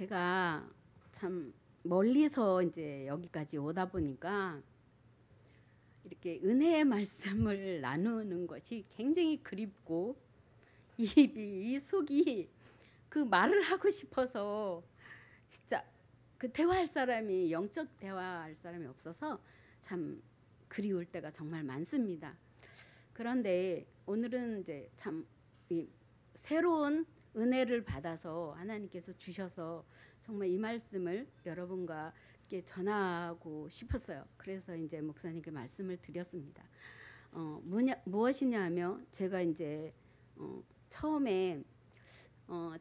제가 참 멀리서 이제 여기까지 오다 보니까 이렇게 은혜의 말씀을 나누는 것이 굉장히 그립고 이 속이 그 말을 하고 싶어서 진짜 그 대화할 사람이 영적 대화할 사람이 없어서 참 그리울 때가 정말 많습니다. 그런데 오늘은 이제 참 이 새로운 은혜를 받아서 하나님께서 주셔서 정말 이 말씀을 여러분과 이렇게 전하고 싶었어요. 그래서 이제 목사님께 말씀을 드렸습니다. 무엇이냐면 제가 이제 처음에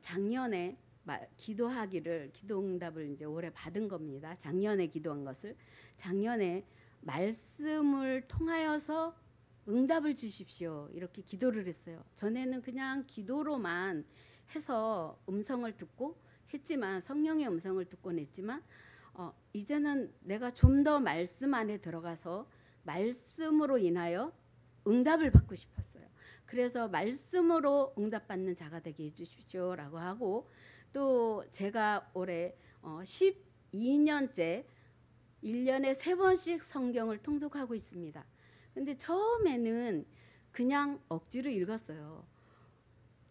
작년에 기도하기를 기도응답을 이제 올해 받은 겁니다. 작년에 기도한 것을 작년에 말씀을 통하여서 응답을 주십시오. 이렇게 기도를 했어요. 전에는 그냥 기도로만 해서 음성을 듣고 했지만 성령의 음성을 듣곤 했지만 이제는 내가 좀 더 말씀 안에 들어가서 말씀으로 인하여 응답을 받고 싶었어요. 그래서 말씀으로 응답받는 자가 되게 해주십시오라고 하고 또 제가 올해 12년째 1년에 3번씩 성경을 통독하고 있습니다. 근데 처음에는 그냥 억지로 읽었어요.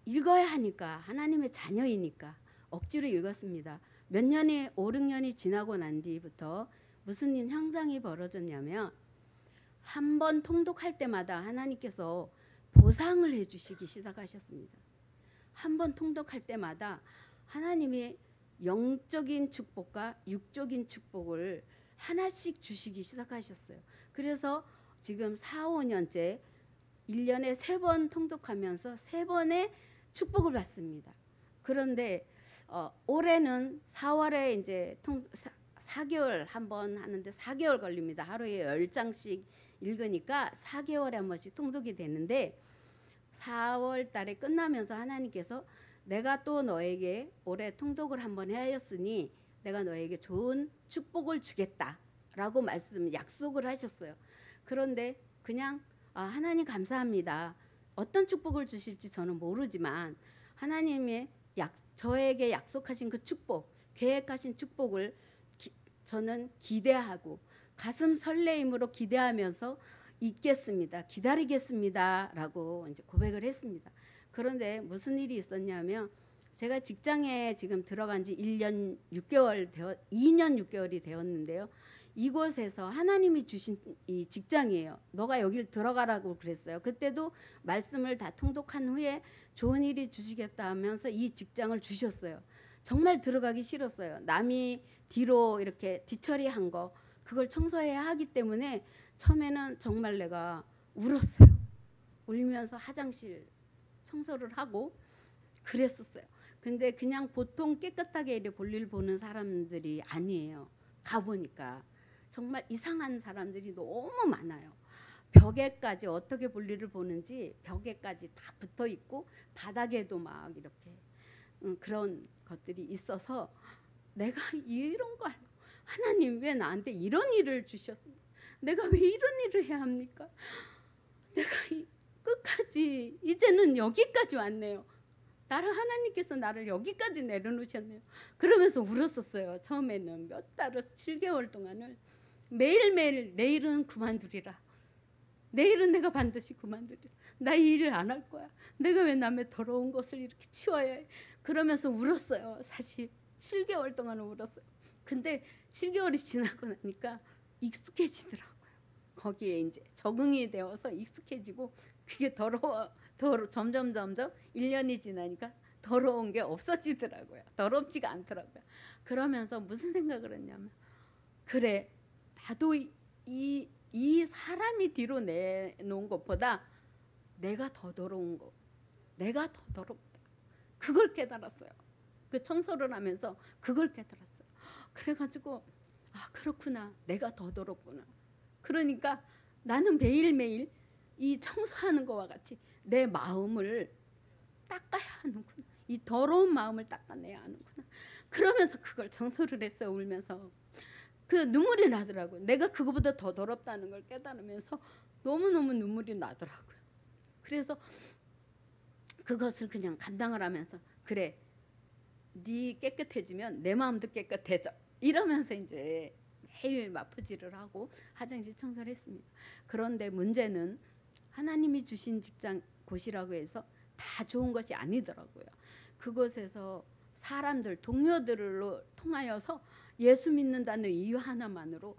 읽어야 하니까 하나님의 자녀이니까 억지로 읽었습니다. 몇 년이 5, 6년이 지나고 난 뒤부터 무슨 현상이 벌어졌냐면 한 번 통독할 때마다 하나님께서 보상을 해주시기 시작하셨습니다. 한 번 통독할 때마다 하나님의 영적인 축복과 육적인 축복을 하나씩 주시기 시작하셨어요. 그래서 지금 4, 5년째 1년에 3번 통독하면서 3번의 축복을 받습니다. 그런데 올해는 4월에 이제 4개월 한 번 하는데 4개월 걸립니다. 하루에 10장씩 읽으니까 4개월에 한 번씩 통독이 되는데 4월 달에 끝나면서 하나님께서 내가 또 너에게 올해 통독을 한번 하였으니 내가 너에게 좋은 축복을 주겠다라고 약속을 하셨어요. 그런데 그냥 하나님 감사합니다. 어떤 축복을 주실지 저는 모르지만 하나님의 저에게 약속하신 그 축복, 계획하신 축복을 저는 기대하고 가슴 설레임으로 기대하면서 있겠습니다. 기다리겠습니다. 라고 이제 고백을 했습니다. 그런데 무슨 일이 있었냐면 제가 직장에 지금 들어간 지 2년 6개월이 되었는데요. 이곳에서 하나님이 주신 이 직장이에요. 너가 여길 들어가라고 그랬어요. 그때도 말씀을 다 통독한 후에 좋은 일이 주시겠다 하면서 이 직장을 주셨어요. 정말 들어가기 싫었어요. 남이 뒤로 이렇게 뒤처리한 거 그걸 청소해야 하기 때문에 처음에는 정말 내가 울었어요. 울면서 화장실 청소를 하고 그랬었어요. 근데 그냥 보통 깨끗하게 이렇게 볼일 보는 사람들이 아니에요. 가보니까 정말 이상한 사람들이 너무 많아요. 벽에까지 어떻게 볼일을 보는지 벽에까지 다 붙어 있고 바닥에도 막 이렇게 그런 것들이 있어서 내가 이런 거 알고 하나님 왜 나한테 이런 일을 주셨습니까? 내가 왜 이런 일을 해야 합니까? 내가 끝까지 이제는 여기까지 왔네요. 하나님께서 나를 여기까지 내려놓으셨네요. 그러면서 울었었어요. 처음에는 몇 달을 7개월 동안을 매일매일 내일은 그만두리라. 내일은 내가 반드시 그만두리라. 나 이 일을 안 할 거야. 내가 왜 남의 더러운 것을 이렇게 치워야 해. 그러면서 울었어요. 사실 7개월 동안 울었어요. 근데 7개월이 지나고 나니까 익숙해지더라고요. 거기에 이제 적응이 되어서 익숙해지고 그게 점점 1년이 지나니까 더러운 게 없어지더라고요. 더럽지가 않더라고요. 그러면서 무슨 생각을 했냐면 그래 나도 이 사람이 뒤로 내놓은 것보다 내가 더 더러운 거 내가 더 더럽다. 그걸 깨달았어요. 그 청소를 하면서 그걸 깨달았어요. 그래가지고 그렇구나. 내가 더 더럽구나. 그러니까 나는 매일매일 이 청소하는 거와 같이 내 마음을 닦아야 하는구나. 이 더러운 마음을 닦아내야 하는구나. 그러면서 그걸 청소를 했어요. 울면서. 그 눈물이 나더라고요. 내가 그거보다 더 더럽다는 걸 깨달으면서 너무너무 눈물이 나더라고요. 그래서 그것을 그냥 감당을 하면서 그래 네 깨끗해지면 내 마음도 깨끗해져. 이러면서 이제 매일 마푸지를 하고 화장실 청소를 했습니다. 그런데 문제는 하나님이 주신 직장 곳이라고 해서 다 좋은 것이 아니더라고요. 그곳에서 사람들 동료들로 통하여서 예수 믿는다는 이유 하나만으로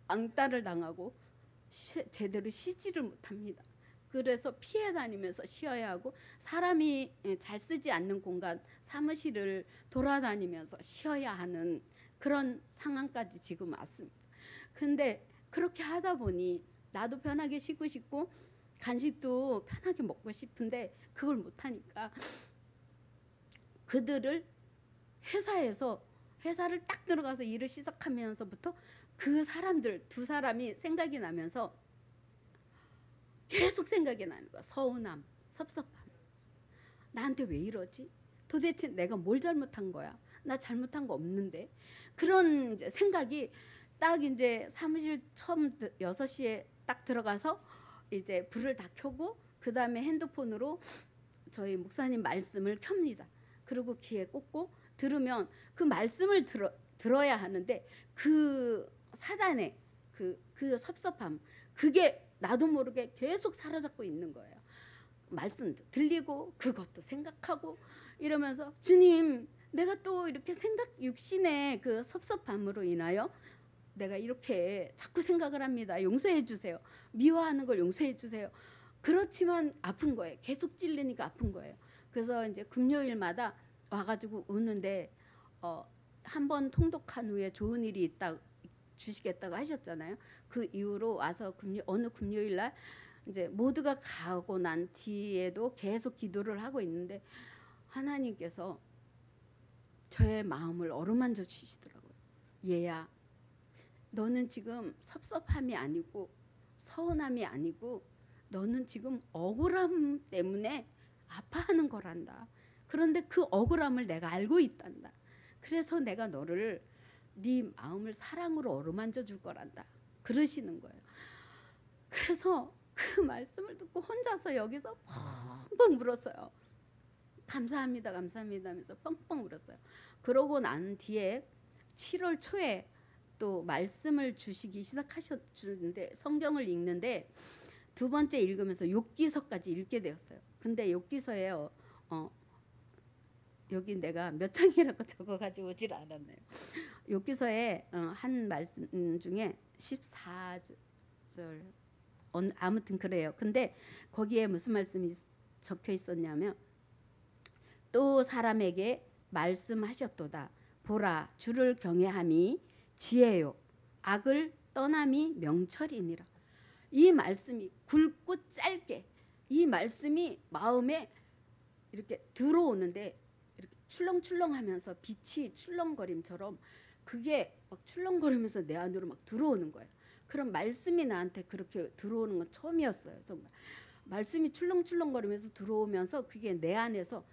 왕따를 당하고 제대로 쉬지를 못합니다. 그래서 피해 다니면서 쉬어야 하고 사람이 잘 쓰지 않는 공간 사무실을 돌아다니면서 쉬어야 하는 그런 상황까지 지금 왔습니다. 근데 그렇게 하다 보니 나도 편하게 쉬고 싶고 간식도 편하게 먹고 싶은데 그걸 못하니까 그들을 회사를 딱 들어가서 일을 시작하면서부터 그 사람들 두 사람이 생각이 나면서 계속 생각이 나는 거야. 서운함, 섭섭함. 나한테 왜 이러지? 도대체 내가 뭘 잘못한 거야? 나 잘못한 거 없는데. 그런 이제 생각이 딱 이제 사무실 처음 6시에 딱 들어가서 이제 불을 다 켜고 그다음에 핸드폰으로 저희 목사님 말씀을 켭니다. 그리고 귀에 꽂고 들으면 그 말씀을 들어야 하는데 그 사단의 그 섭섭함 그게 나도 모르게 계속 사로잡고 있는 거예요. 말씀도 들리고 그것도 생각하고 이러면서 주님 내가 또 이렇게 육신의 그 섭섭함으로 인하여 내가 이렇게 자꾸 생각을 합니다. 용서해 주세요. 미워하는 걸 용서해 주세요. 그렇지만 아픈 거예요. 계속 찔리니까 아픈 거예요. 그래서 이제 금요일마다 와가지고 우는데 한 번 통독한 후에 좋은 일이 있다 주시겠다고 하셨잖아요. 그 이후로 와서 어느 금요일 날 이제 모두가 가고 난 뒤에도 계속 기도를 하고 있는데 하나님께서 저의 마음을 어루만져 주시더라고요. 얘야, 너는 지금 섭섭함이 아니고 서운함이 아니고 너는 지금 억울함 때문에 아파하는 거란다. 그런데 그 억울함을 내가 알고 있단다. 그래서 내가 너를 네 마음을 사랑으로 어루만져 줄 거란다. 그러시는 거예요. 그래서 그 말씀을 듣고 혼자서 여기서 펑펑 울었어요. 감사합니다, 감사합니다 하면서 펑펑 울었어요. 그러고 난 뒤에 7월 초에 또 말씀을 주시기 시작하셨는데 성경을 읽는데 두 번째 읽으면서 욥기서까지 읽게 되었어요. 근데 욥기서에 여기 내가 몇 장이라고 적어가지고 오질 않았네요. 욥기서에 한 말씀 중에 14절 아무튼 그래요. 근데 거기에 무슨 말씀이 적혀 있었냐면 또 사람에게 말씀하셨도다. 보라 주를 경외함이 지혜요 악을 떠남이 명철이니라. 이 말씀이 굵고 짧게 이 말씀이 마음에 이렇게 들어오는데 이렇게 출렁출렁하면서 빛이 출렁거림처럼 그게 막 출렁거리면서 내 안으로 막 들어오는 거예요. 그럼 말씀이 나한테 그렇게 들어오는 건 처음이었어요. 정말 말씀이 출렁출렁거리면서 들어오면서 그게 내 안에서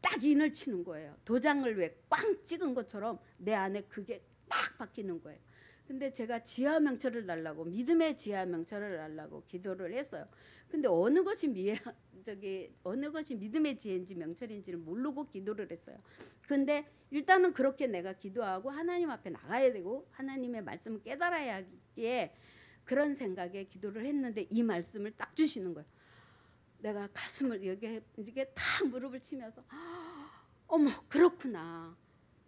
딱 인을 치는 거예요. 도장을 왜 꽝 찍은 것처럼 내 안에 그게 딱 박히는 거예요. 근데 제가 지혜와 명철을 달라고 믿음의 지혜와 명철을 달라고 기도를 했어요. 근데 어느 것이 믿음의 지혜인지 명철인지를 모르고 기도를 했어요. 근데 일단은 그렇게 내가 기도하고 하나님 앞에 나가야 되고 하나님의 말씀을 깨달아야 하기에 그런 생각에 기도를 했는데 이 말씀을 딱 주시는 거예요. 내가 가슴을 이게 다 무릎을 치면서 어머 그렇구나.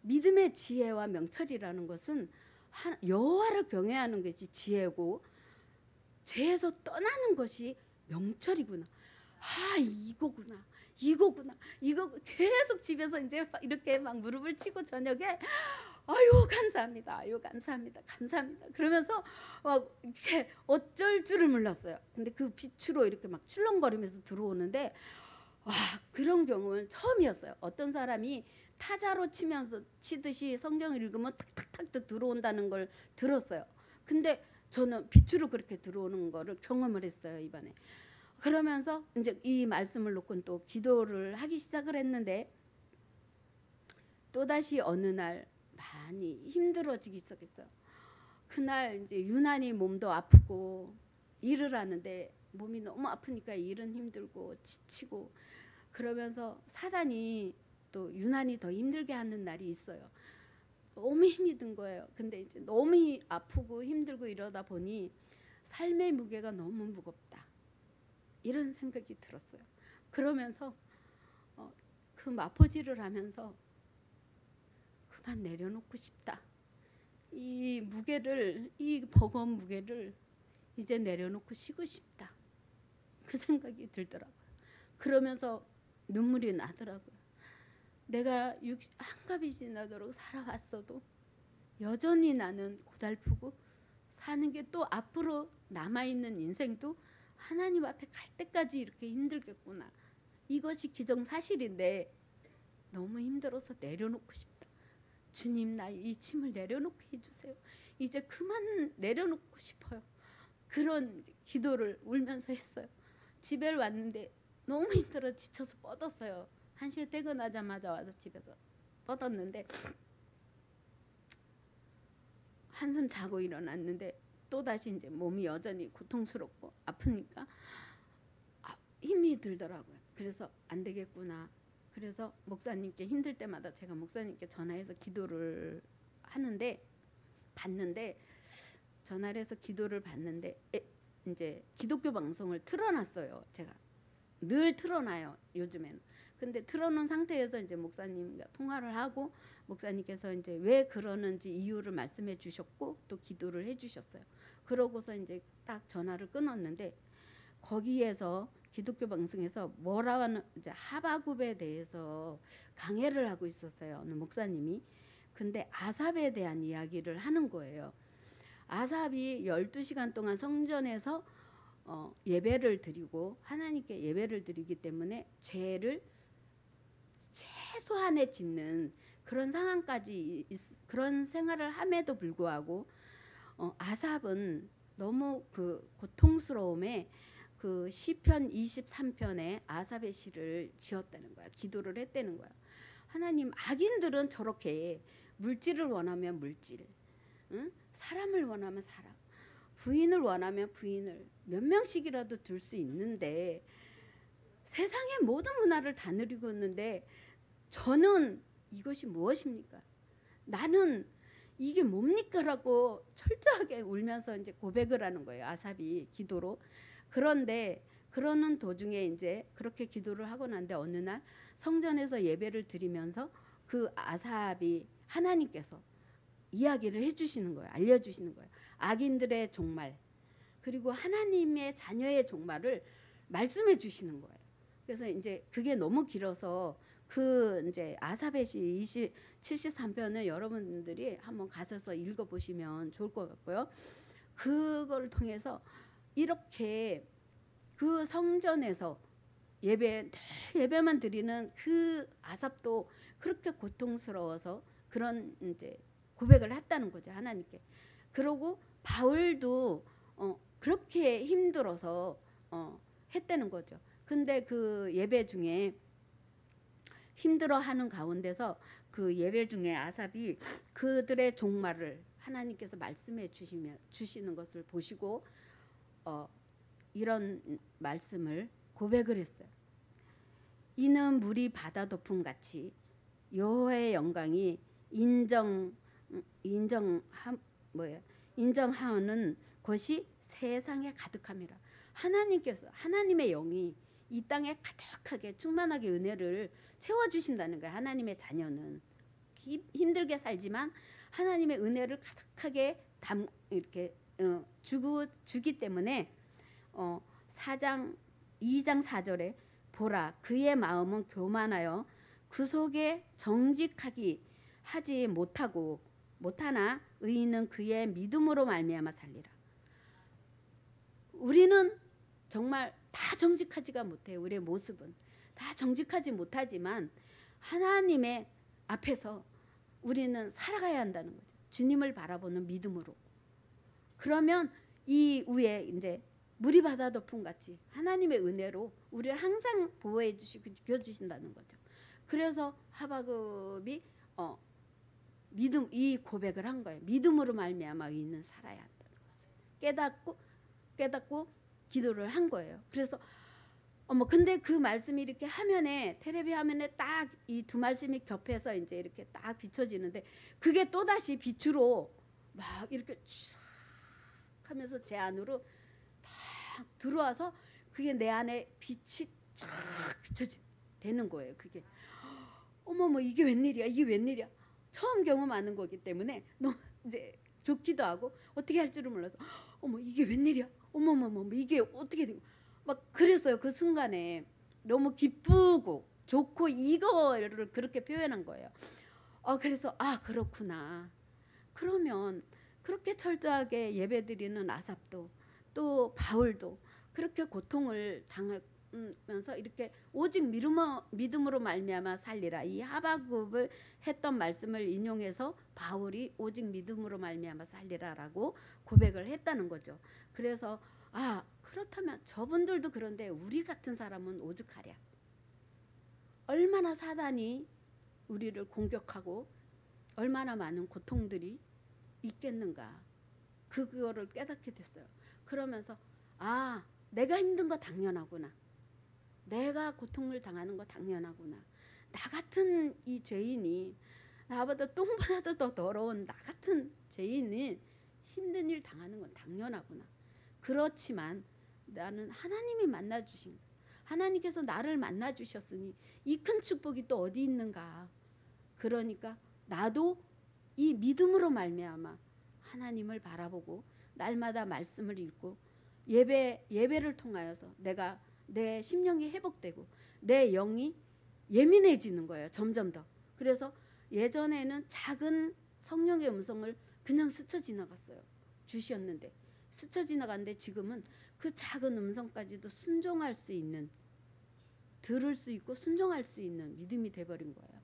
믿음의 지혜와 명철이라는 것은 여호와를 경외하는 것이 지혜고 죄에서 떠나는 것이 명철이구나. 이거구나. 이거 계속 집에서 이제 이렇게 막 무릎을 치고 저녁에 감사합니다. 감사합니다. 그러면서 막 이렇게 어쩔 줄을 몰랐어요. 근데 그 빛으로 이렇게 막 출렁거리면서 들어오는데 그런 경우는 처음이었어요. 어떤 사람이 타자로 치듯이 성경을 읽으면 탁탁탁 들어온다는 걸 들었어요. 근데 저는 빛으로 그렇게 들어오는 거를 경험을 했어요, 이번에. 그러면서 이제 이 말씀을 놓고 또 기도를 하기 시작을 했는데 또다시 어느 날 많이 힘들어지기 시작했어요. 그날 이제 유난히 몸도 아프고 일을 하는데 몸이 너무 아프니까 일은 힘들고 지치고 그러면서 사단이 또 유난히 더 힘들게 하는 날이 있어요. 너무 힘이 든 거예요. 근데 이제 너무 아프고 힘들고 이러다 보니 삶의 무게가 너무 무겁다. 이런 생각이 들었어요. 그러면서 그 마포질을 하면서 그만 내려놓고 싶다. 이 무게를, 이 버거운 무게를 이제 내려놓고 쉬고 싶다. 그 생각이 들더라고요. 그러면서 눈물이 나더라고요. 내가 한갑이 지나도록 살아왔어도 여전히 나는 고달프고 사는 게 또 앞으로 남아있는 인생도 하나님 앞에 갈 때까지 이렇게 힘들겠구나. 이것이 기정사실인데 너무 힘들어서 내려놓고 싶다. 주님, 나 이 짐을 내려놓게 해주세요. 이제 그만 내려놓고 싶어요. 그런 기도를 울면서 했어요. 집에 왔는데 너무 힘들어 지쳐서 뻗었어요. 1시에 퇴근하자마자 와서 집에서 뻗었는데 한숨 자고 일어났는데 또다시 이제 몸이 여전히 고통스럽고 아프니까 힘이 들더라고요. 그래서 안 되겠구나. 그래서 목사님께 힘들 때마다 제가 목사님께 전화해서 기도를 받는데 전화를 해서 기도를 받는데 이제 기독교 방송을 틀어놨어요. 제가 늘 틀어놔요, 요즘에는. 근데 틀어놓은 상태에서 이제 목사님과 통화를 하고 목사님께서 이제 왜 그러는지 이유를 말씀해 주셨고 또 기도를 해 주셨어요. 그러고서 이제 딱 전화를 끊었는데 거기에서 기독교 방송에서 뭐라고 하는 이제 하바굽에 대해서 강해를 하고 있었어요. 어느 목사님이. 근데 아삽에 대한 이야기를 하는 거예요. 아삽이 12시간 동안 성전에서 예배를 드리고 하나님께 예배를 드리기 때문에 죄를 최소한에 짓는 그런 상황까지 그런 생활을 함에도 불구하고 아삽은 너무 그 고통스러움에 그 시편 23편에 아삽의 시를 지었다는 거야. 기도를 했다는 거야. 하나님, 악인들은 저렇게 물질을 원하면 물질, 응? 사람을 원하면 사람, 부인을 원하면 부인을 몇 명씩이라도 둘 수 있는데 세상의 모든 문화를 다 누리고 있는데 저는 이것이 무엇입니까? 나는 이게 뭡니까라고 철저하게 울면서 이제 고백을 하는 거예요. 아삽이 기도로. 그런데 그러는 도중에 이제 그렇게 기도를 하고 난데 어느 날 성전에서 예배를 드리면서 그 아삽이 하나님께서 이야기를 해주시는 거예요. 알려주시는 거예요. 악인들의 종말 그리고 하나님의 자녀의 종말을 말씀해 주시는 거예요. 그래서 이제 그게 너무 길어서 그 이제 아삽의 시 73편을 여러분들이 한번 가셔서 읽어보시면 좋을 것 같고요. 그걸 통해서 이렇게 그 성전에서 예배만 드리는 그 아삽도 그렇게 고통스러워서 그런 이제 고백을 했다는 거죠, 하나님께. 그러고 바울도 그렇게 힘들어서 했다는 거죠. 근데 그 예배 중에 힘들어하는 가운데서 그 예배 중에 아삽이 그들의 종말을 하나님께서 말씀해 주시는 것을 보시고 이런 말씀을 고백을 했어요. 이는 물이 바다 덮음 같이 여호와의 영광이 인정하는 것이 세상에 가득함이라. 하나님께서 하나님의 영이 이 땅에 가득하게 충만하게 은혜를 채워주신다는 거예요. 하나님의 자녀는 힘들게 살지만 하나님의 은혜를 가득하게 이렇게 주기 때문에 2장 4절에 보라 그의 마음은 교만하여 그 속에 정직하기 하지 못하나 의인은 그의 믿음으로 말미암아 살리라. 우리는 정말 다 정직하지가 못해요. 우리의 모습은 다 정직하지 못하지만 하나님의 앞에서 우리는 살아가야 한다는 거죠. 주님을 바라보는 믿음으로. 그러면 이 위에 이제 물이 바다 덮음 같이 하나님의 은혜로 우리를 항상 보호해 주시고 지켜주신다는 거죠. 그래서 하바굽이 믿음 이 고백을 한 거예요. 믿음으로 말미암아 의인은 살아야 한다는 것을 깨닫고 기도를 한 거예요. 그래서 근데 그 말씀이 이렇게 화면에 테레비 화면에 딱 이 두 말씀이 겹해서 이제 이렇게 딱 비춰지는데 그게 또 다시 빛으로 막 이렇게 촥 하면서 제 안으로 딱 들어와서 그게 내 안에 빛이 쫙 비춰지 되는 거예요. 그게 어머머 이게 웬일이야 이게 웬일이야 처음 경험하는 거기 때문에 너무 이제 좋기도 하고 어떻게 할 줄을 몰라서 어머 이게 웬일이야 어머머머 이게 어떻게 된 거야 막 그랬어요. 그 순간에 너무 기쁘고 좋고 이거를 그렇게 표현한 거예요. 그래서 그렇구나. 그러면 그렇게 철저하게 예배드리는 아삽도 또 바울도 그렇게 고통을 당하면서 이렇게 오직 믿음으로 말미암아 살리라. 이 하박국을 했던 말씀을 인용해서 바울이 오직 믿음으로 말미암아 살리라라고 고백을 했다는 거죠. 그래서 그렇다면 저분들도 그런데 우리 같은 사람은 오죽하랴. 얼마나 사단이 우리를 공격하고 얼마나 많은 고통들이 있겠는가. 그거를 깨닫게 됐어요. 그러면서 내가 힘든 거 당연하구나. 내가 고통을 당하는 거 당연하구나. 나 같은 이 죄인이 나보다 똥보다도 더 더러운 나 같은 죄인이 힘든 일 당하는 건 당연하구나. 그렇지만 나는 하나님이 만나주신 하나님께서 나를 만나주셨으니 이 큰 축복이 또 어디 있는가. 그러니까 나도 이 믿음으로 말미암아 하나님을 바라보고 날마다 말씀을 읽고 예배를 통하여서 내가 내 심령이 회복되고 내 영이 예민해지는 거예요. 점점 더. 그래서 예전에는 작은 성령의 음성을 그냥 스쳐 지나갔어요. 주셨는데 스쳐 지나갔는데 지금은 그 작은 음성까지도 순종할 수 있는 들을 수 있고 순종할 수 있는 믿음이 돼버린 거예요.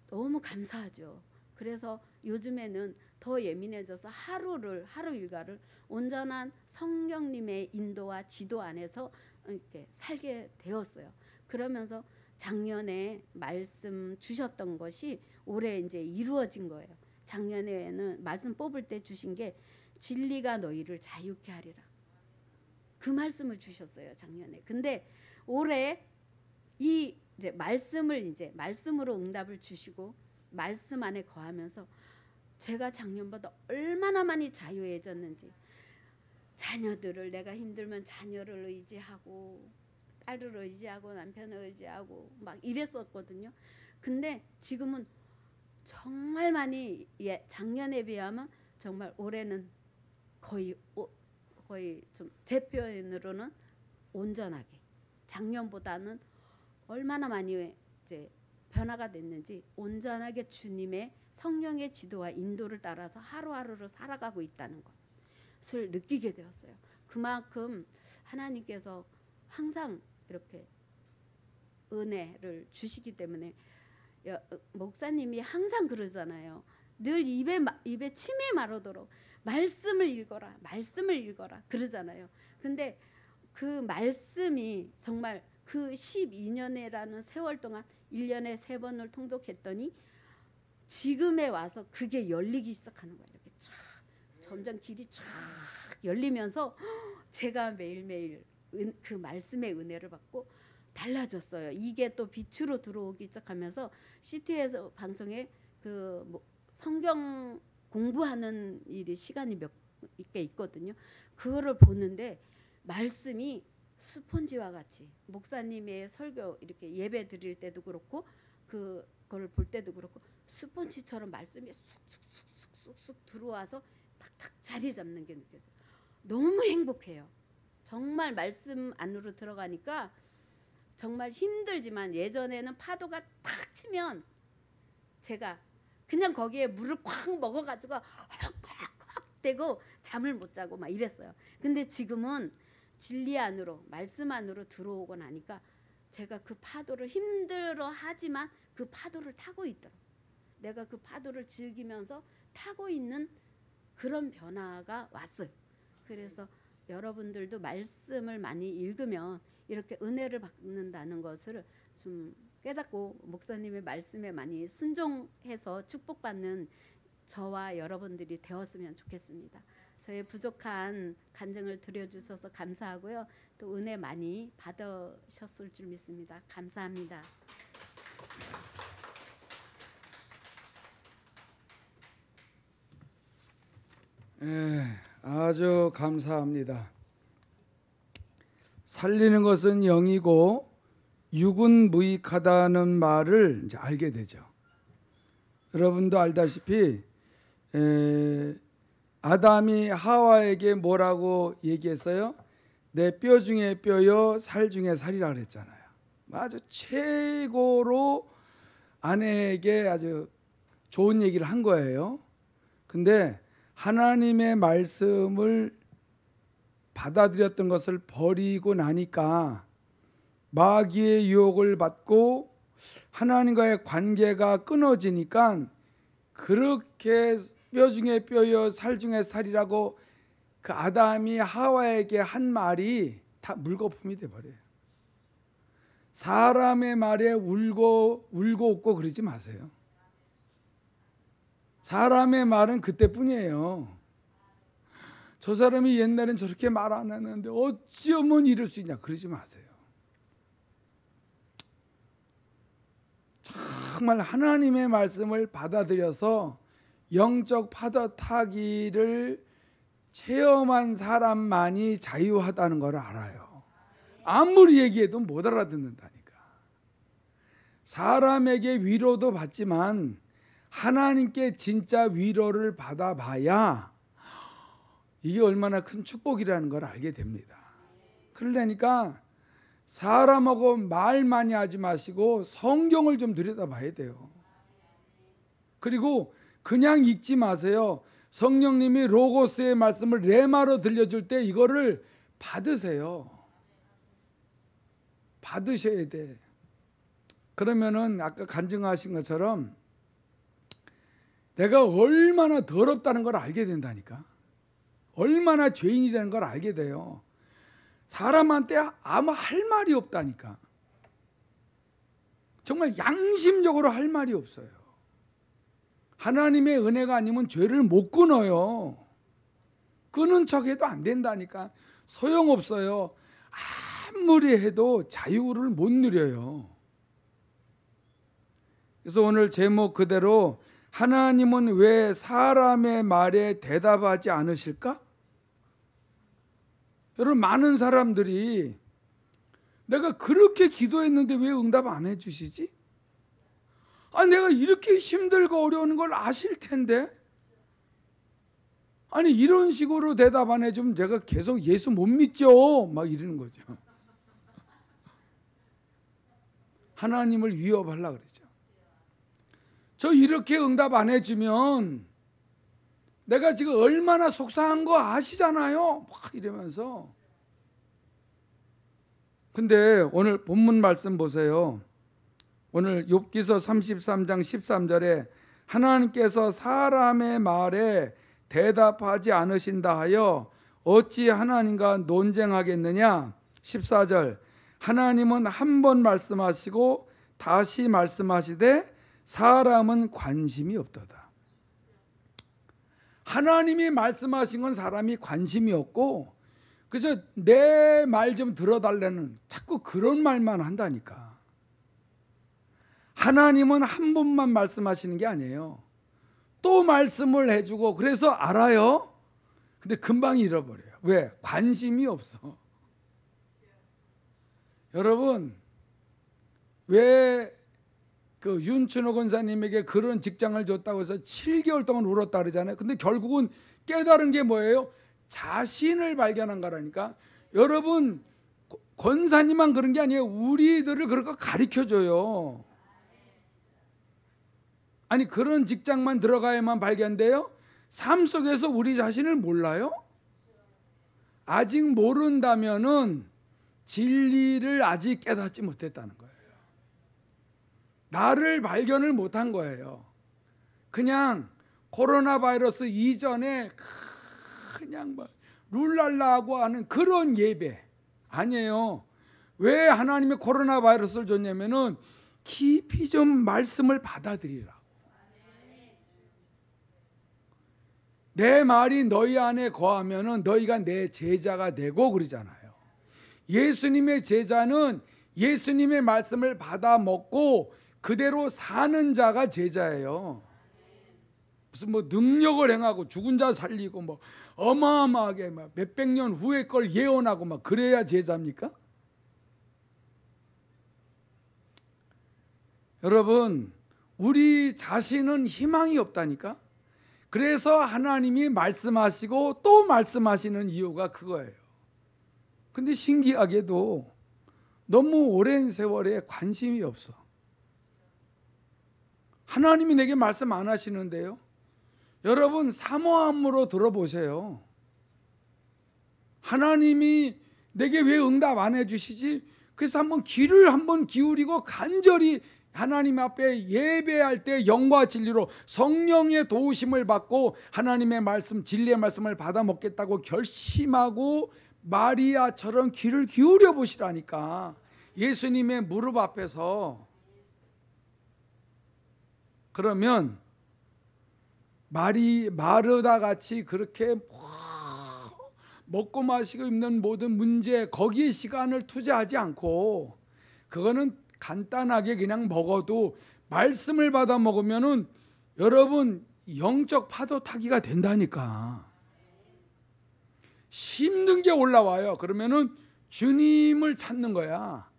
너무 감사하죠. 그래서 요즘에는 더 예민해져서 하루 일과를 온전한 성령님의 인도와 지도 안에서 이렇게 살게 되었어요. 그러면서 작년에 말씀 주셨던 것이 올해 이제 이루어진 거예요. 작년에는 말씀 뽑을 때 주신 게 진리가 너희를 자유케 하리라. 그 말씀을 주셨어요. 작년에. 근데 올해 이 이제 말씀으로 응답을 주시고 말씀 안에 거하면서 제가 작년보다 얼마나 많이 자유해졌는지 자녀들을 내가 힘들면 자녀를 의지하고 딸을 의지하고 남편을 의지하고 막 이랬었거든요. 근데 지금은 정말 많이 작년에 비하면 정말 올해는 거의 좀 제 표현으로는 온전하게 작년보다는 얼마나 많이 이제 변화가 됐는지 온전하게 주님의 성령의 지도와 인도를 따라서 하루하루를 살아가고 있다는 것을 느끼게 되었어요. 그만큼 하나님께서 항상 이렇게 은혜를 주시기 때문에 목사님이 항상 그러잖아요. 늘 입에 침이 마르도록 말씀을 읽어라 그러잖아요. 근데 그 말씀이 정말 그 12년이라는 세월 동안 1년에 3번을 통독했더니 지금에 와서 그게 열리기 시작하는 거예요. 이렇게 쫙 점점 길이 쫙 열리면서 제가 매일매일 그 말씀의 은혜를 받고 달라졌어요. 이게 또 빛으로 들어오기 시작하면서 CT에서 방송에 성경 공부하는 일이 시간이 몇 개 있거든요. 그거를 보는데 말씀이 스폰지와 같이 목사님의 설교 이렇게 예배 드릴 때도 그렇고 그걸 볼 때도 그렇고 스폰지처럼 말씀이 쑥쑥쑥쑥 들어와서 탁탁 자리 잡는 게 느껴져요. 너무 행복해요. 정말 말씀 안으로 들어가니까 정말 힘들지만 예전에는 파도가 탁 치면 제가 그냥 거기에 물을 콱 먹어가지고 헉헉헉 대고 잠을 못 자고 막 이랬어요. 근데 지금은 진리 안으로 말씀 안으로 들어오고 나니까 제가 그 파도를 힘들어 하지만 그 파도를 타고 있더라고요. 내가 그 파도를 즐기면서 타고 있는 그런 변화가 왔어요. 그래서 여러분들도 말씀을 많이 읽으면 이렇게 은혜를 받는다는 것을 좀 깨닫고 목사님의 말씀에 많이 순종해서 축복받는 저와 여러분들이 되었으면 좋겠습니다. 저의 부족한 간증을 들려주셔서 감사하고요. 또 은혜 많이 받으셨을 줄 믿습니다. 감사합니다. 아주 감사합니다. 살리는 것은 영이고 육은 무익하다는 말을 이제 알게 되죠. 여러분도 알다시피 아담이 하와에게 뭐라고 얘기했어요? 내 뼈 중에 뼈요 살 중에 살이라 그랬잖아요. 아주 최고로 아내에게 아주 좋은 얘기를 한 거예요. 근데 하나님의 말씀을 받아들였던 것을 버리고 나니까 마귀의 유혹을 받고 하나님과의 관계가 끊어지니까 그렇게 뼈 중에 뼈요 살 중에 살이라고 그 아담이 하와에게 한 말이 다 물거품이 돼버려요. 사람의 말에 울고 웃고 그러지 마세요. 사람의 말은 그때뿐이에요. 저 사람이 옛날엔 저렇게 말 안 했는데 어찌하면 이럴 수 있냐 그러지 마세요. 정말 하나님의 말씀을 받아들여서 영적 파도 타기를 체험한 사람만이 자유하다는 걸 알아요. 아무리 얘기해도 못 알아듣는다니까. 사람에게 위로도 받지만 하나님께 진짜 위로를 받아봐야 이게 얼마나 큰 축복이라는 걸 알게 됩니다. 그러니까 사람하고 말 많이 하지 마시고 성경을 좀 들여다봐야 돼요. 그리고 그냥 읽지 마세요. 성령님이 로고스의 말씀을 레마로 들려줄 때 이거를 받으세요. 받으셔야 돼. 그러면은 아까 간증하신 것처럼 내가 얼마나 더럽다는 걸 알게 된다니까. 얼마나 죄인이라는 걸 알게 돼요. 사람한테 아무 할 말이 없다니까. 정말 양심적으로 할 말이 없어요. 하나님의 은혜가 아니면 죄를 못 끊어요. 끊은 척해도 안 된다니까. 소용없어요. 아무리 해도 자유를 못 누려요. 그래서 오늘 제목 그대로 하나님은 왜 사람의 말에 대답하지 않으실까? 여러분, 많은 사람들이 내가 그렇게 기도했는데 왜 응답 안 해주시지? 내가 이렇게 힘들고 어려운 걸 아실 텐데 이런 식으로 대답 안 해주면 제가 계속 예수 못 믿죠 막 이러는 거죠. 하나님을 위협하려고 그러죠. 저 이렇게 응답 안 해주면 내가 지금 얼마나 속상한 거 아시잖아요 막 이러면서. 근데 오늘 본문 말씀 보세요. 오늘 욥기서 33장 13절에 하나님께서 사람의 말에 대답하지 않으신다 하여 어찌 하나님과 논쟁하겠느냐. 14절 하나님은 한 번 말씀하시고 다시 말씀하시되 사람은 관심이 없도다. 하나님이 말씀하신 건 사람이 관심이 없고 그저 내 말 좀 들어달라는 자꾸 그런 말만 한다니까. 하나님은 한 번만 말씀하시는 게 아니에요. 또 말씀을 해주고 그래서 알아요. 근데 금방 잃어버려요. 왜? 관심이 없어. 여러분, 왜 그 윤춘호 권사님에게 그런 직장을 줬다고 해서 7개월 동안 울었다 그러잖아요. 근데 결국은 깨달은 게 뭐예요? 자신을 발견한 거라니까. 여러분, 권사님만 그런 게 아니에요. 우리들을 그렇게 가르쳐줘요. 그런 직장만 들어가야만 발견돼요? 삶 속에서 우리 자신을 몰라요? 아직 모른다면은 진리를 아직 깨닫지 못했다는 거예요. 나를 발견을 못한 거예요. 그냥 코로나 바이러스 이전에 그냥 막 룰랄라하고 하는 그런 예배 아니에요. 왜 하나님이 코로나 바이러스를 줬냐면은 깊이 좀 말씀을 받아들이라고. 내 말이 너희 안에 거하면은 너희가 내 제자가 되고 그러잖아요. 예수님의 제자는 예수님의 말씀을 받아 먹고 그대로 사는 자가 제자예요. 무슨 뭐 능력을 행하고 죽은 자 살리고 뭐 어마어마하게 막 몇백 년 후의 걸 예언하고 막 그래야 제자입니까? 여러분, 우리 자신은 희망이 없다니까. 그래서 하나님이 말씀하시고 또 말씀하시는 이유가 그거예요. 근데 신기하게도 너무 오랜 세월에 관심이 없어. 하나님이 내게 말씀 안 하시는데요. 여러분, 사모함으로 들어보세요. 하나님이 내게 왜 응답 안 해주시지? 그래서 한번 귀를 한번 기울이고 간절히 하나님 앞에 예배할 때 영과 진리로 성령의 도우심을 받고 하나님의 말씀, 진리의 말씀을 받아 먹겠다고 결심하고 마리아처럼 귀를 기울여 보시라니까. 예수님의 무릎 앞에서. 그러면 마르다 같이 그렇게 먹고 마시고 입는 모든 문제 거기에 시간을 투자하지 않고, 그거는 간단하게 그냥 먹어도 말씀을 받아 먹으면은 여러분 영적 파도 타기가 된다니까. 힘든 게 올라와요. 그러면은 주님을 찾는 거야.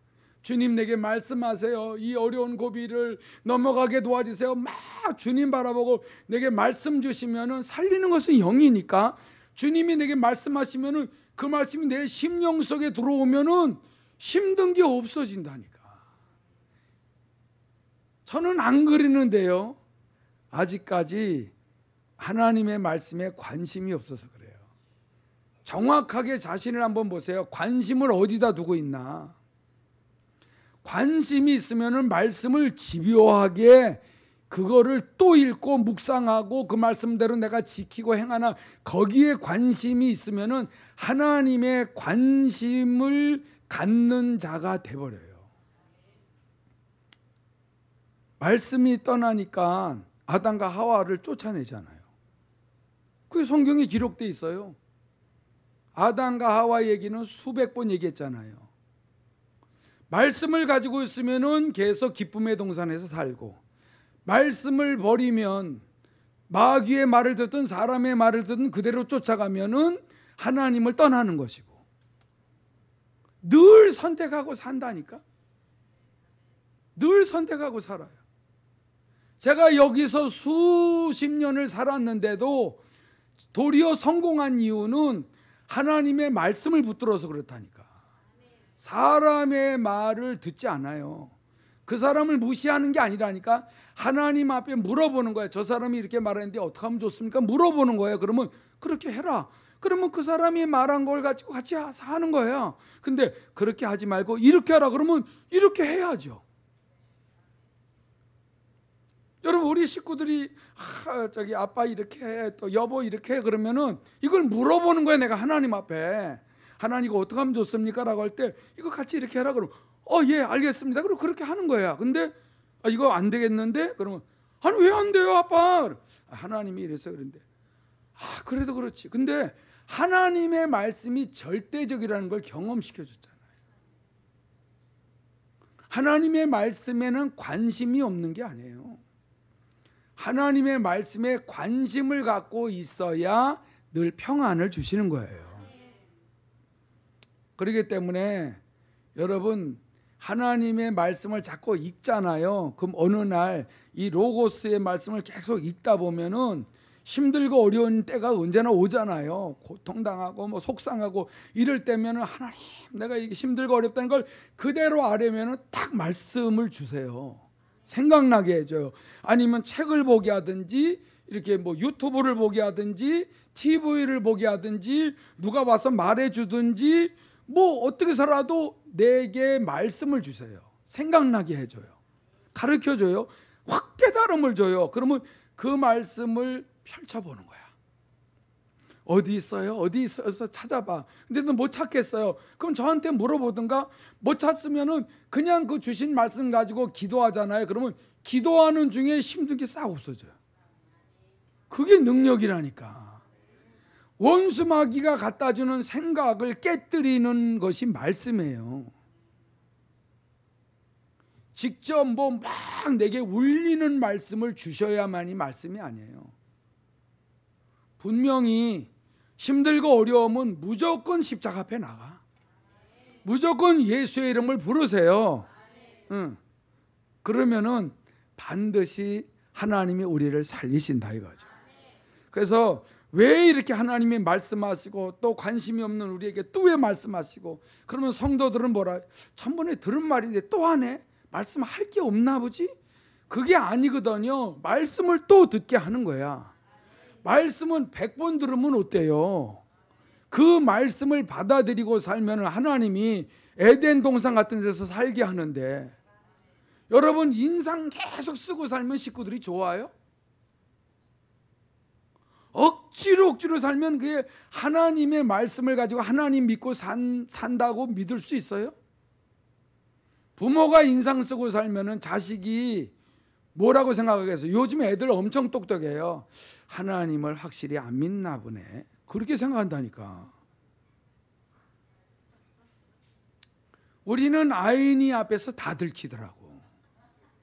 주님 내게 말씀하세요. 이 어려운 고비를 넘어가게 도와주세요. 막 주님 바라보고 내게 말씀 주시면은 살리는 것은 영이니까 주님이 내게 말씀하시면은 그 말씀이 내 심령 속에 들어오면은 힘든 게 없어진다니까. 저는 안 그리는데요. 아직까지 하나님의 말씀에 관심이 없어서 그래요. 정확하게 자신을 한번 보세요. 관심을 어디다 두고 있나? 관심이 있으면은 말씀을 집요하게 그거를 또 읽고 묵상하고 그 말씀대로 내가 지키고 행하나, 거기에 관심이 있으면은 하나님의 관심을 갖는 자가 돼버려요. 말씀이 떠나니까 아담과 하와를 쫓아내잖아요. 그게 성경에 기록돼 있어요. 아담과 하와 얘기는 수백 번 얘기했잖아요. 말씀을 가지고 있으면은 계속 기쁨의 동산에서 살고, 말씀을 버리면 마귀의 말을 듣든 사람의 말을 듣든 그대로 쫓아가면은 하나님을 떠나는 것이고, 늘 선택하고 산다니까. 늘 선택하고 살아요. 제가 여기서 수십 년을 살았는데도 도리어 성공한 이유는 하나님의 말씀을 붙들어서 그렇다니까. 사람의 말을 듣지 않아요. 그 사람을 무시하는 게 아니라니까. 하나님 앞에 물어보는 거예요. 저 사람이 이렇게 말했는데 어떻게 하면 좋습니까? 물어보는 거예요. 그러면 그렇게 해라. 그러면 그 사람이 말한 걸 가지고 같이 하는 거예요. 근데 그렇게 하지 말고 이렇게 하라. 그러면 이렇게 해야죠. 여러분, 우리 식구들이 저기 아빠 이렇게 해, 또 여보 이렇게 해, 그러면은 이걸 물어보는 거예요. 내가 하나님 앞에. 하나님 이거 어떻게 하면 좋습니까? 라고 할 때 이거 같이 이렇게 해라. 그러면 예 알겠습니다. 그럼 그렇게 하는 거야. 근데 이거 안 되겠는데? 그러면 아니 왜 안 돼요 아빠? 하나님이 이래서 그런데 그래도 그렇지. 근데 하나님의 말씀이 절대적이라는 걸 경험시켜 줬잖아요. 하나님의 말씀에는 관심이 없는 게 아니에요. 하나님의 말씀에 관심을 갖고 있어야 늘 평안을 주시는 거예요. 그렇기 때문에 여러분, 하나님의 말씀을 자꾸 읽잖아요. 그럼 어느 날 이 로고스의 말씀을 계속 읽다 보면은 힘들고 어려운 때가 언제나 오잖아요. 고통당하고 뭐 속상하고 이럴 때면은 하나님 내가 이게 힘들고 어렵다는 걸 그대로 알으면은 딱 말씀을 주세요. 생각나게 해줘요. 아니면 책을 보게 하든지 이렇게 뭐 유튜브를 보게 하든지 TV를 보게 하든지 누가 와서 말해주든지 뭐 어떻게 살아도 내게 말씀을 주세요. 생각나게 해줘요. 가르쳐줘요. 확 깨달음을 줘요. 그러면 그 말씀을 펼쳐보는 거야. 어디 있어요? 어디 있어요? 찾아봐. 근데 너 못 찾겠어요. 그럼 저한테 물어보든가. 못 찾으면은 그냥 그 주신 말씀 가지고 기도하잖아요. 그러면 기도하는 중에 힘든 게 싹 없어져요. 그게 능력이라니까. 원수 마귀가 갖다 주는 생각을 깨뜨리는 것이 말씀이에요. 직접 뭐 막 내게 울리는 말씀을 주셔야만이 말씀이 아니에요. 분명히 힘들고 어려우면 무조건 십자가 앞에 나가. 무조건 예수의 이름을 부르세요. 그러면은 반드시 하나님이 우리를 살리신다 이거죠. 그래서 왜 이렇게 하나님이 말씀하시고 또 관심이 없는 우리에게 또 왜 말씀하시고, 그러면 성도들은 뭐라, 전번에 들은 말인데 또 하네? 말씀할 게 없나 보지? 그게 아니거든요. 말씀을 또 듣게 하는 거야. 말씀은 100번 들으면 어때요? 그 말씀을 받아들이고 살면 하나님이 에덴 동산 같은 데서 살게 하는데, 여러분 인상 계속 쓰고 살면 식구들이 좋아요? 억지로 살면 그게 하나님의 말씀을 가지고 하나님 믿고 산다고 믿을 수 있어요? 부모가 인상 쓰고 살면은 자식이 뭐라고 생각하겠어요? 요즘 애들 엄청 똑똑해요. 하나님을 확실히 안 믿나 보네. 그렇게 생각한다니까. 우리는 아이니 앞에서 다 들키더라고.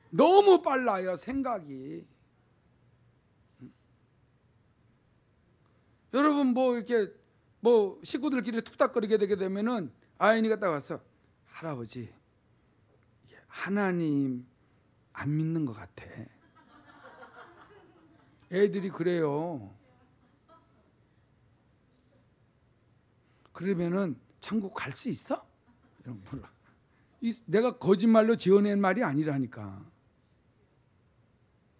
너무 빨라요, 생각이. 여러분 뭐 이렇게 뭐 식구들끼리 툭닥거리게 되게 되면은 아이니가 딱 와서, 할아버지 하나님 안 믿는 것 같아. 애들이 그래요. 그러면은 천국 갈 수 있어? 이런 물어. 내가 거짓말로 지어낸 말이 아니라니까.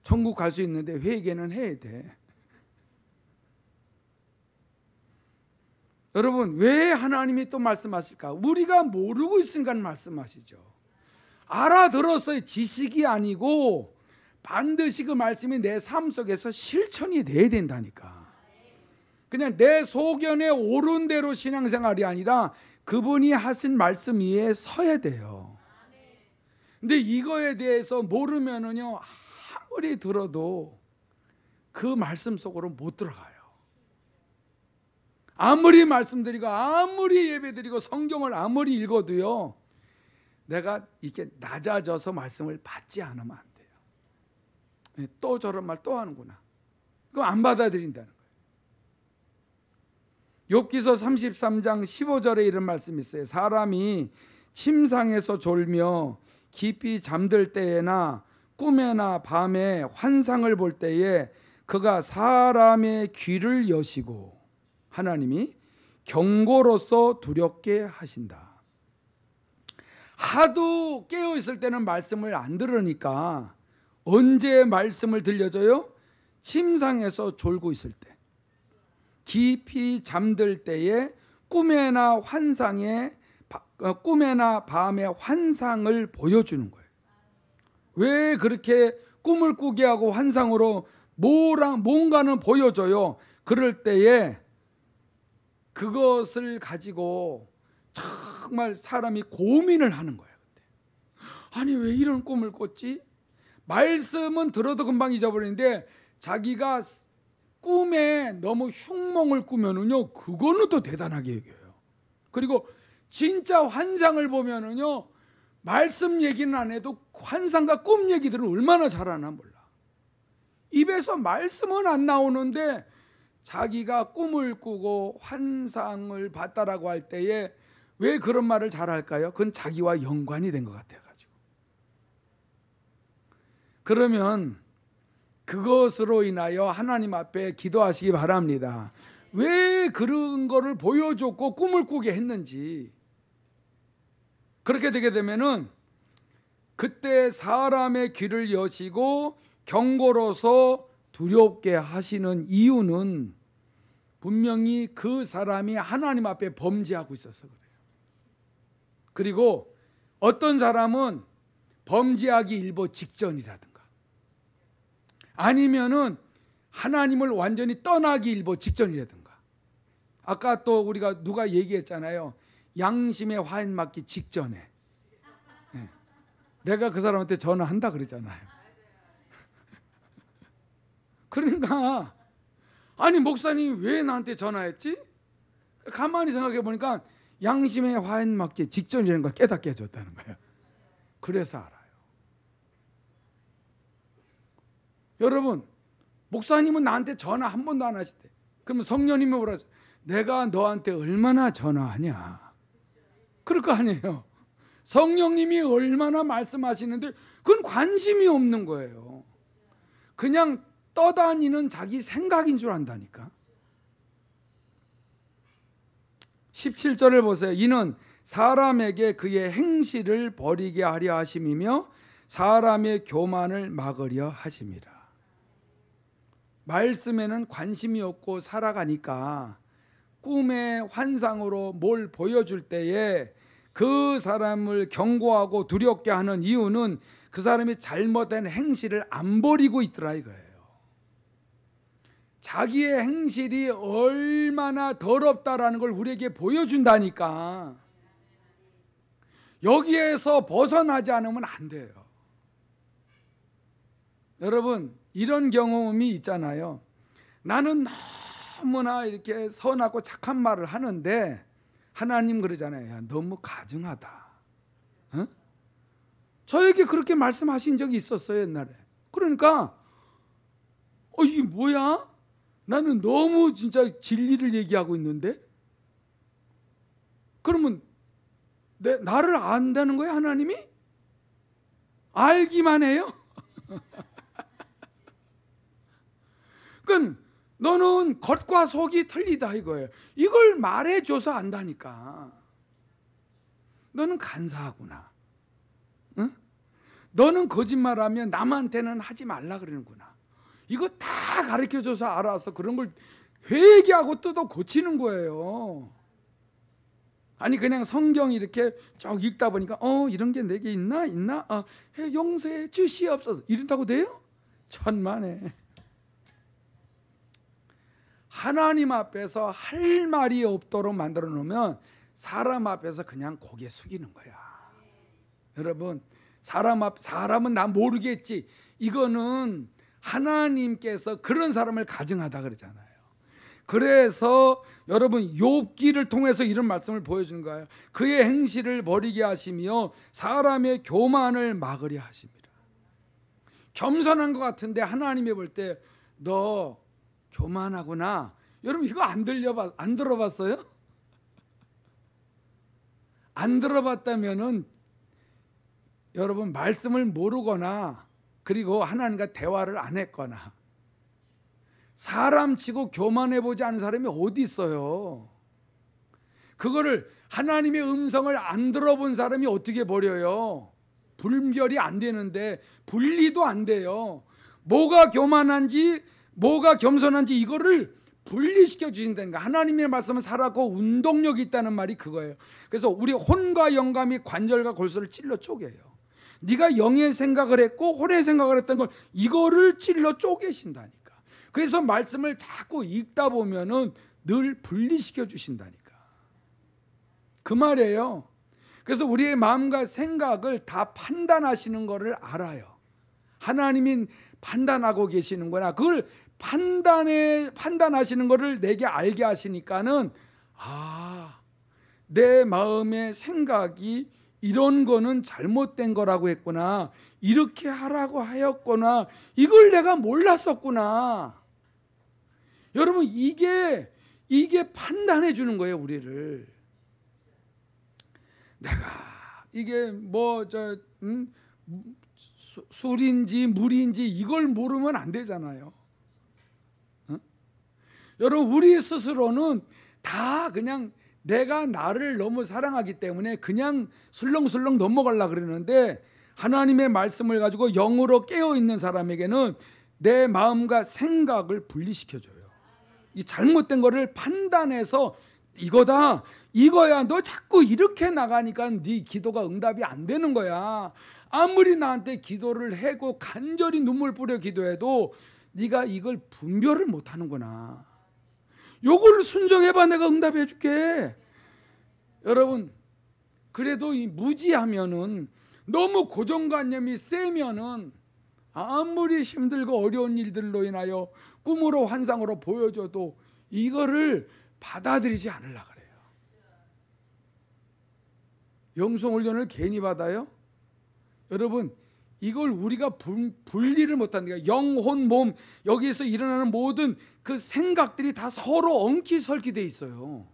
천국 갈 수 있는데 회개는 해야 돼. 여러분 왜 하나님이 또 말씀하실까? 우리가 모르고 있으니까 말씀하시죠. 알아들었어요. 지식이 아니고 반드시 그 말씀이 내 삶 속에서 실천이 돼야 된다니까. 그냥 내 소견에 옳은 대로 신앙생활이 아니라 그분이 하신 말씀 위에 서야 돼요. 근데 이거에 대해서 모르면은요, 아무리 들어도 그 말씀 속으로 못 들어가요. 아무리 말씀드리고 아무리 예배드리고 성경을 아무리 읽어도요, 내가 이렇게 낮아져서 말씀을 받지 않으면 안 돼요. 또 저런 말 또 하는구나. 그럼 안 받아들인다는 거예요. 욥기서 33장 15절에 이런 말씀이 있어요. 사람이 침상에서 졸며 깊이 잠들 때에나 꿈에나 밤에 환상을 볼 때에 그가 사람의 귀를 여시고 하나님이 경고로서 두렵게 하신다. 하도 깨어 있을 때는 말씀을 안 들으니까 언제 말씀을 들려줘요? 침상에서 졸고 있을 때, 깊이 잠들 때에 꿈에나 밤에 환상을 보여주는 거예요. 왜 그렇게 꿈을 꾸게 하고 환상으로 뭔가는 보여줘요? 그럴 때에 그것을 가지고 정말 사람이 고민을 하는 거예요. 아니 왜 이런 꿈을 꿨지? 말씀은 들어도 금방 잊어버리는데 자기가 꿈에 너무 흉몽을 꾸면은요, 그거는 또 대단하게 여겨요. 그리고 진짜 환상을 보면은요, 말씀 얘기는 안 해도 환상과 꿈 얘기들은 얼마나 잘하나 몰라. 입에서 말씀은 안 나오는데 자기가 꿈을 꾸고 환상을 봤다라고 할 때에 왜 그런 말을 잘할까요? 그건 자기와 연관이 된 것 같아가지고. 그러면 그것으로 인하여 하나님 앞에 기도하시기 바랍니다. 왜 그런 거를 보여줬고 꿈을 꾸게 했는지. 그렇게 되게 되면은 그때 사람의 귀를 여시고 경고로서 두렵게 하시는 이유는 분명히 그 사람이 하나님 앞에 범죄하고 있어서 그래요. 그리고 어떤 사람은 범죄하기 일보 직전이라든가 아니면은 하나님을 완전히 떠나기 일보 직전이라든가, 아까 또 우리가 누가 얘기했잖아요. 양심의 화인 맞기 직전에. 네. 내가 그 사람한테 전화한다 그랬잖아요. 그러니까 아니 목사님이 왜 나한테 전화했지? 가만히 생각해 보니까 양심의 화인 맞기 직전이라는 걸 깨닫게 해줬다는 거예요. 그래서 알아요. 여러분, 목사님은 나한테 전화 한 번도 안 하시대. 그러면 성령님이 뭐라 하세요? 내가 너한테 얼마나 전화하냐? 그럴 거 아니에요. 성령님이 얼마나 말씀하시는데 그건 관심이 없는 거예요. 그냥 떠다니는 자기 생각인 줄 안다니까. 17절을 보세요. 이는 사람에게 그의 행실을 버리게 하려 하심이며 사람의 교만을 막으려 하심이라. 말씀에는 관심이 없고 살아가니까 꿈의 환상으로 뭘 보여줄 때에 그 사람을 경고하고 두렵게 하는 이유는 그 사람이 잘못된 행실을 안 버리고 있더라 이거예요. 자기의 행실이 얼마나 더럽다라는 걸 우리에게 보여준다니까. 여기에서 벗어나지 않으면 안 돼요. 여러분, 이런 경험이 있잖아요. 나는 너무나 이렇게 선하고 착한 말을 하는데 하나님 그러잖아요. 야, 너무 가증하다. 어? 저에게 그렇게 말씀하신 적이 있었어요 옛날에. 그러니까 이게 뭐야? 나는 너무 진짜 진리를 얘기하고 있는데? 그러면 나를 안다는 거야 하나님이? 알기만 해요? 그러니까 너는 겉과 속이 틀리다 이거예요. 이걸 말해줘서 안다니까. 너는 간사하구나. 응? 너는 거짓말하면 남한테는 하지 말라 그러는구나. 이거 다 가르쳐줘서 알아서 그런 걸 회개하고 뜯어 고치는 거예요. 아니 그냥 성경 이렇게 쭉 읽다 보니까 이런 게 내게 있나? 용서해 주시옵소서 이런다고 돼요? 천만에. 하나님 앞에서 할 말이 없도록 만들어 놓으면 사람 앞에서 그냥 고개 숙이는 거야. 여러분, 사람은 나 모르겠지. 이거는 하나님께서 그런 사람을 가증하다 그러잖아요. 그래서 여러분 욥기를 통해서 이런 말씀을 보여주는 거예요. 그의 행실을 버리게 하시며 사람의 교만을 막으려 하십니다. 겸손한 것 같은데 하나님이 볼 때 너 교만하구나. 여러분 이거 안 들어봤어요? 안 들어봤다면은 여러분 말씀을 모르거나 그리고 하나님과 대화를 안 했거나 사람 치고 교만해 보지 않은 사람이 어디 있어요? 그거를 하나님의 음성을 안 들어본 사람이 어떻게 버려요? 분별이 안 되는데 분리도 안 돼요. 뭐가 교만한지 뭐가 겸손한지 이거를 분리시켜 주신다니까. 하나님의 말씀은 살았고 운동력이 있다는 말이 그거예요. 그래서 우리 혼과 영감이 관절과 골수를 찔러 쪼개요. 네가 영의 생각을 했고 혼의 생각을 했던 걸 이거를 찔러 쪼개신다니까. 그래서 말씀을 자꾸 읽다 보면은 늘 분리시켜 주신다니까. 그 말이에요. 그래서 우리의 마음과 생각을 다 판단하시는 거를 알아요. 하나님이 판단하고 계시는구나. 그걸 판단하시는 거를 내게 알게 하시니까는 내 마음의 생각이 이런 거는 잘못된 거라고 했구나. 이렇게 하라고 하였구나. 이걸 내가 몰랐었구나. 여러분 이게 판단해 주는 거예요, 우리를. 내가 이게 술인지 물인지 이걸 모르면 안 되잖아요. 여러분 우리 스스로는 다 그냥 내가 나를 너무 사랑하기 때문에 그냥 술렁술렁 넘어가려고 그러는데 하나님의 말씀을 가지고 영으로 깨어있는 사람에게는 내 마음과 생각을 분리시켜줘요. 이 잘못된 거를 판단해서 이거다 이거야. 너 자꾸 이렇게 나가니까 네 기도가 응답이 안 되는 거야. 아무리 나한테 기도를 하고 간절히 눈물 뿌려 기도해도 네가 이걸 분별을 못하는구나. 요걸 순종해봐. 내가 응답해 줄게. 여러분 그래도 이 무지하면은 너무 고정관념이 세면은 아무리 힘들고 어려운 일들로 인하여 꿈으로 환상으로 보여줘도 이거를 받아들이지 않으려 그래요. 영성훈련을 괜히 받아요? 여러분, 이걸 우리가 분리를 못한다니까. 영혼, 몸, 여기에서 일어나는 모든 그 생각들이 다 서로 엉키설키돼 있어요.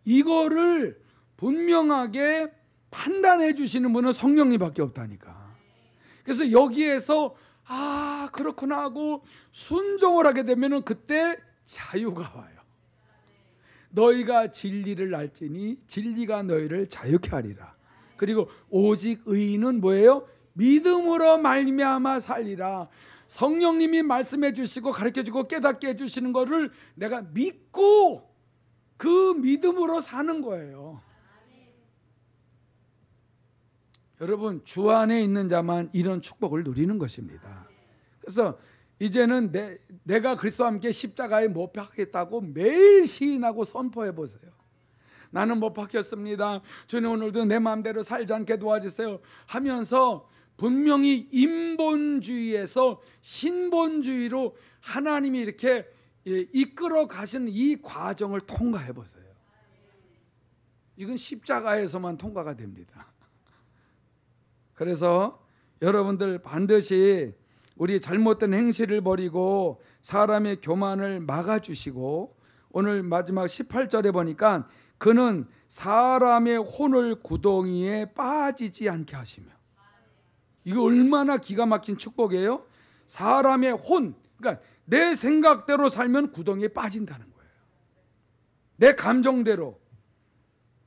이거를 분명하게 판단해 주시는 분은 성령님밖에 없다니까. 그래서 여기에서 그렇구나 하고 순종을 하게 되면 그때 자유가 와요. 너희가 진리를 알지니 진리가 너희를 자유케 하리라. 그리고 오직 의인은 뭐예요? 믿음으로 말미암아 살리라. 성령님이 말씀해 주시고 가르쳐 주고 깨닫게 해 주시는 거를 내가 믿고 그 믿음으로 사는 거예요. 여러분, 주 안에 있는 자만 이런 축복을 누리는 것입니다. 그래서 이제는 내가 그리스도와 함께 십자가에 못 박혔다고 매일 시인하고 선포해 보세요. 나는 못 박혔습니다. 주님, 오늘도 내 마음대로 살지 않게 도와주세요 하면서 분명히 인본주의에서 신본주의로 하나님이 이렇게 이끌어 가시는 이 과정을 통과해 보세요. 이건 십자가에서만 통과가 됩니다. 그래서 여러분들 반드시 우리 잘못된 행실을 버리고 사람의 교만을 막아주시고, 오늘 마지막 18절에 보니까 그는 사람의 혼을 구덩이에 빠지지 않게 하시며, 이거 얼마나 기가 막힌 축복이에요. 사람의 혼, 그러니까 내 생각대로 살면 구덩이에 빠진다는 거예요. 내 감정대로,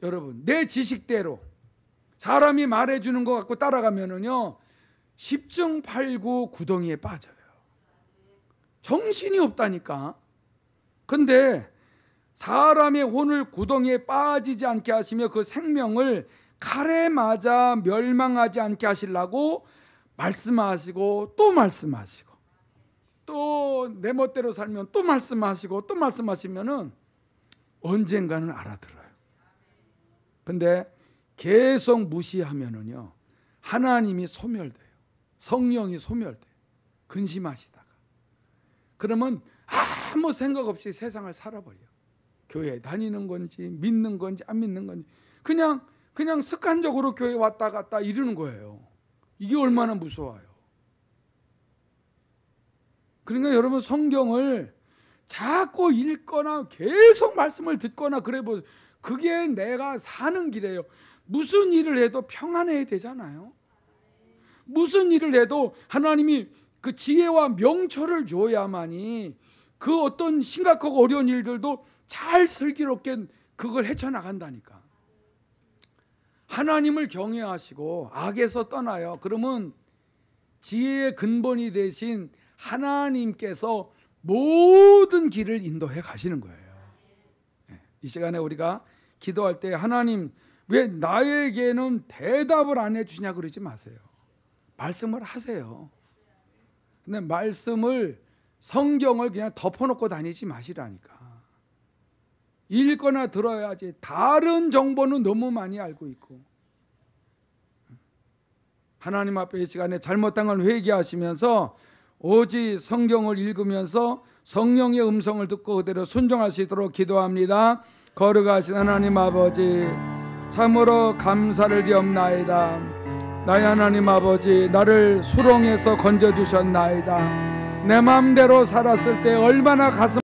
여러분, 내 지식대로 사람이 말해주는 것 갖고 따라가면은요 10중 8구 구덩이에 빠져요. 정신이 없다니까. 근데 사람의 혼을 구덩이에 빠지지 않게 하시며 그 생명을 칼에 맞아 멸망하지 않게 하시려고 말씀하시고 또 말씀하시고 또 내 멋대로 살면 또 말씀하시고 또 말씀하시면은 언젠가는 알아들어요. 근데 계속 무시하면은요 하나님이 소멸돼요. 성령이 소멸돼요. 근심하시다가. 그러면 아무 생각 없이 세상을 살아버려요. 교회 다니는 건지 믿는 건지 안 믿는 건지 그냥 습관적으로 교회 왔다 갔다 이러는 거예요. 이게 얼마나 무서워요. 그러니까 여러분, 성경을 자꾸 읽거나 계속 말씀을 듣거나 그래 보세요. 그게 내가 사는 길이에요. 무슨 일을 해도 평안해야 되잖아요. 무슨 일을 해도 하나님이 그 지혜와 명철을 줘야만이 그 어떤 심각하고 어려운 일들도 잘 슬기롭게 그걸 헤쳐나간다니까. 하나님을 경외하시고 악에서 떠나요. 그러면 지혜의 근본이 되신 하나님께서 모든 길을 인도해 가시는 거예요. 이 시간에 우리가 기도할 때 하나님 왜 나에게는 대답을 안 해주시냐 그러지 마세요. 말씀을 하세요. 근데 성경을 그냥 덮어놓고 다니지 마시라니까. 읽거나 들어야지. 다른 정보는 너무 많이 알고 있고. 하나님 앞에 이 시간에 잘못한 걸 회개하시면서 오직 성경을 읽으면서 성령의 음성을 듣고 그대로 순종할 수 있도록 기도합니다. 거룩하신 하나님 아버지, 참으로 감사를 드리옵나이다. 나의 하나님 아버지, 나를 수렁에서 건져주셨나이다. 내 마음대로 살았을 때 얼마나 가슴